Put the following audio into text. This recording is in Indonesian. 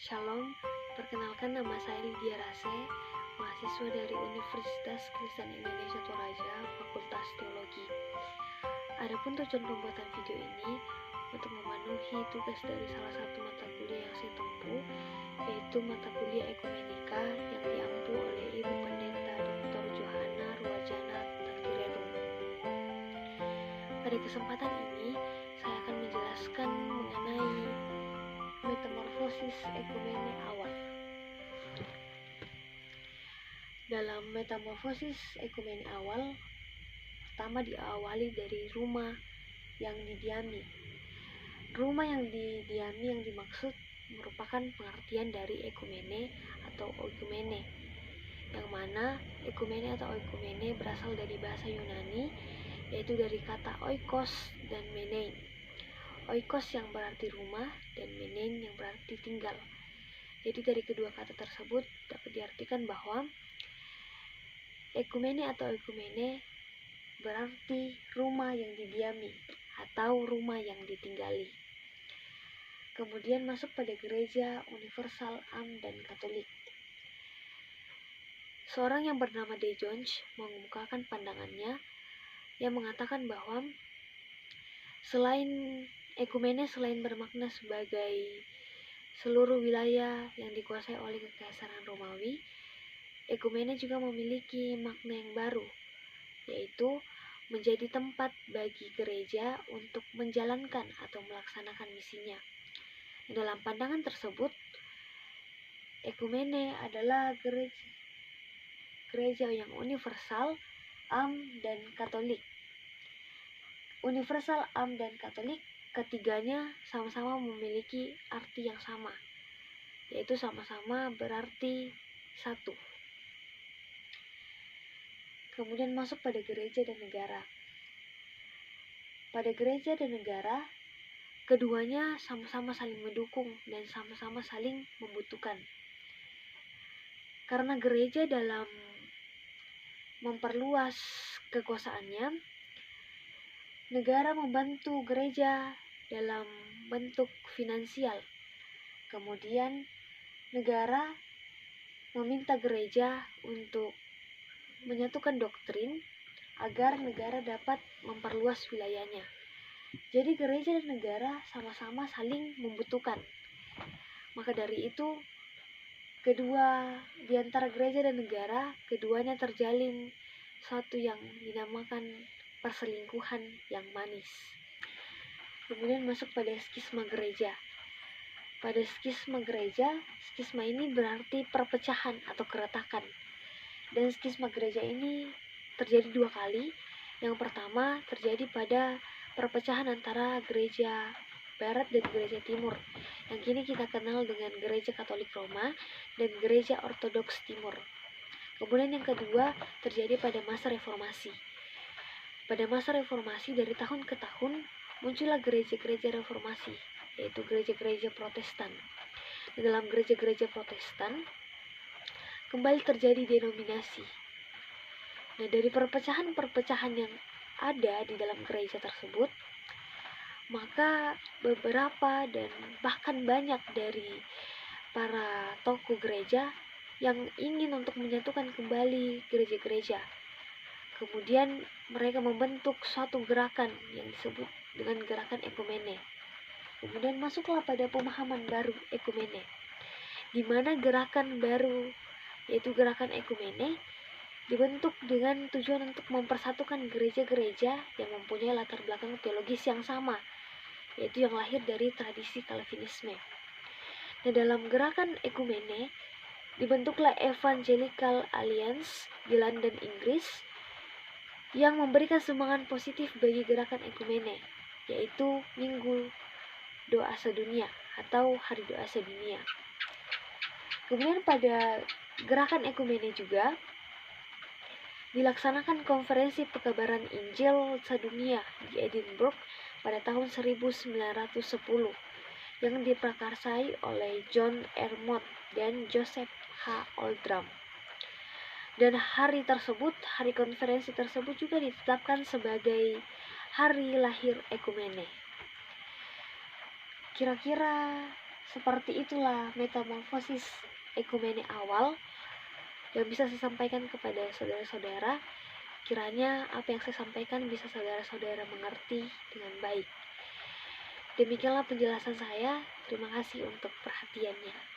Shalom, perkenalkan nama saya Lydia Rase, mahasiswa dari Universitas Kristen Indonesia Toraja, Fakultas Teologi. Adapun tujuan pembuatan video ini untuk memenuhi tugas dari salah satu mata kuliah yang saya tempuh, yaitu mata kuliah Ekumenika yang diampu oleh Ibu Pendeta Dr. Johanna Ruwajana Takdirerum. Pada kesempatan ini, saya akan menjelaskan mengenai metamorfosis ekumene awal. Dalam metamorfosis ekumene awal, pertama diawali dari rumah yang didiami. Rumah yang didiami yang dimaksud merupakan pengertian dari ekumene atau oikumene, yang mana ekumene atau oikumene berasal dari bahasa Yunani, yaitu dari kata oikos dan menein. Oikos yang berarti rumah dan menein yang berarti tinggal. Jadi dari kedua kata tersebut dapat diartikan bahwa ekumene atau oikumene berarti rumah yang didiami atau rumah yang ditinggali. Kemudian masuk pada gereja universal, Am, dan Katolik. Seorang yang bernama De Jonge mengemukakan pandangannya yang mengatakan bahwa ekumene selain bermakna sebagai seluruh wilayah yang dikuasai oleh Kekaisaran Romawi, ekumene juga memiliki makna yang baru, yaitu menjadi tempat bagi gereja untuk menjalankan atau melaksanakan misinya. Dalam pandangan tersebut, ekumene adalah gereja yang universal, Am, dan Katolik. Universal, Am, dan Katolik, ketiganya sama-sama memiliki arti yang sama, yaitu sama-sama berarti satu. Kemudian masuk pada gereja dan negara. Pada gereja dan negara, keduanya sama-sama saling mendukung dan sama-sama saling membutuhkan. Karena gereja dalam memperluas kekuasaannya, negara membantu gereja dalam bentuk finansial. Kemudian negara meminta gereja untuk menyatukan doktrin agar negara dapat memperluas wilayahnya. Jadi gereja dan negara sama-sama saling membutuhkan. Maka dari itu, di antara gereja dan negara, keduanya terjalin suatu yang dinamakan perselingkuhan yang manis. Kemudian masuk pada skisma gereja. Pada skisma gereja, skisma ini berarti perpecahan atau keretakan. Dan skisma gereja ini terjadi dua kali. Yang pertama terjadi pada perpecahan antara gereja Barat dan gereja Timur, yang kini kita kenal dengan gereja Katolik Roma dan gereja Ortodoks Timur. Kemudian yang kedua terjadi pada masa reformasi. Pada masa reformasi, dari tahun ke tahun muncullah gereja-gereja reformasi, yaitu gereja-gereja Protestan. Di dalam gereja-gereja Protestan kembali terjadi denominasi. Nah, dari perpecahan-perpecahan yang ada di dalam gereja tersebut, maka beberapa dan bahkan banyak dari para tokoh gereja yang ingin untuk menyatukan kembali gereja-gereja. Kemudian mereka membentuk suatu gerakan yang disebut dengan gerakan ekumene. Kemudian masuklah pada pemahaman baru ekumene, di mana gerakan baru, yaitu gerakan ekumene, dibentuk dengan tujuan untuk mempersatukan gereja-gereja yang mempunyai latar belakang teologis yang sama, yaitu yang lahir dari tradisi Calvinisme. Nah, dalam gerakan ekumene dibentuklah Evangelical Alliance di London, Inggris, yang memberikan sumbangan positif bagi gerakan ekumene, yaitu Minggu Doa Sedunia atau Hari Doa Sedunia. Kemudian pada gerakan ekumene juga dilaksanakan konferensi pekabaran Injil sedunia di Edinburgh pada tahun 1910 yang diprakarsai oleh John R. Mott dan Joseph H. Oldham. Dan hari konferensi tersebut juga ditetapkan sebagai hari lahir ekumene. Kira-kira Seperti itulah metamorfosis ekumene awal yang bisa saya sampaikan kepada saudara-saudara. Kiranya apa yang saya sampaikan bisa saudara-saudara mengerti dengan baik. Demikianlah penjelasan saya. Terima kasih untuk perhatiannya.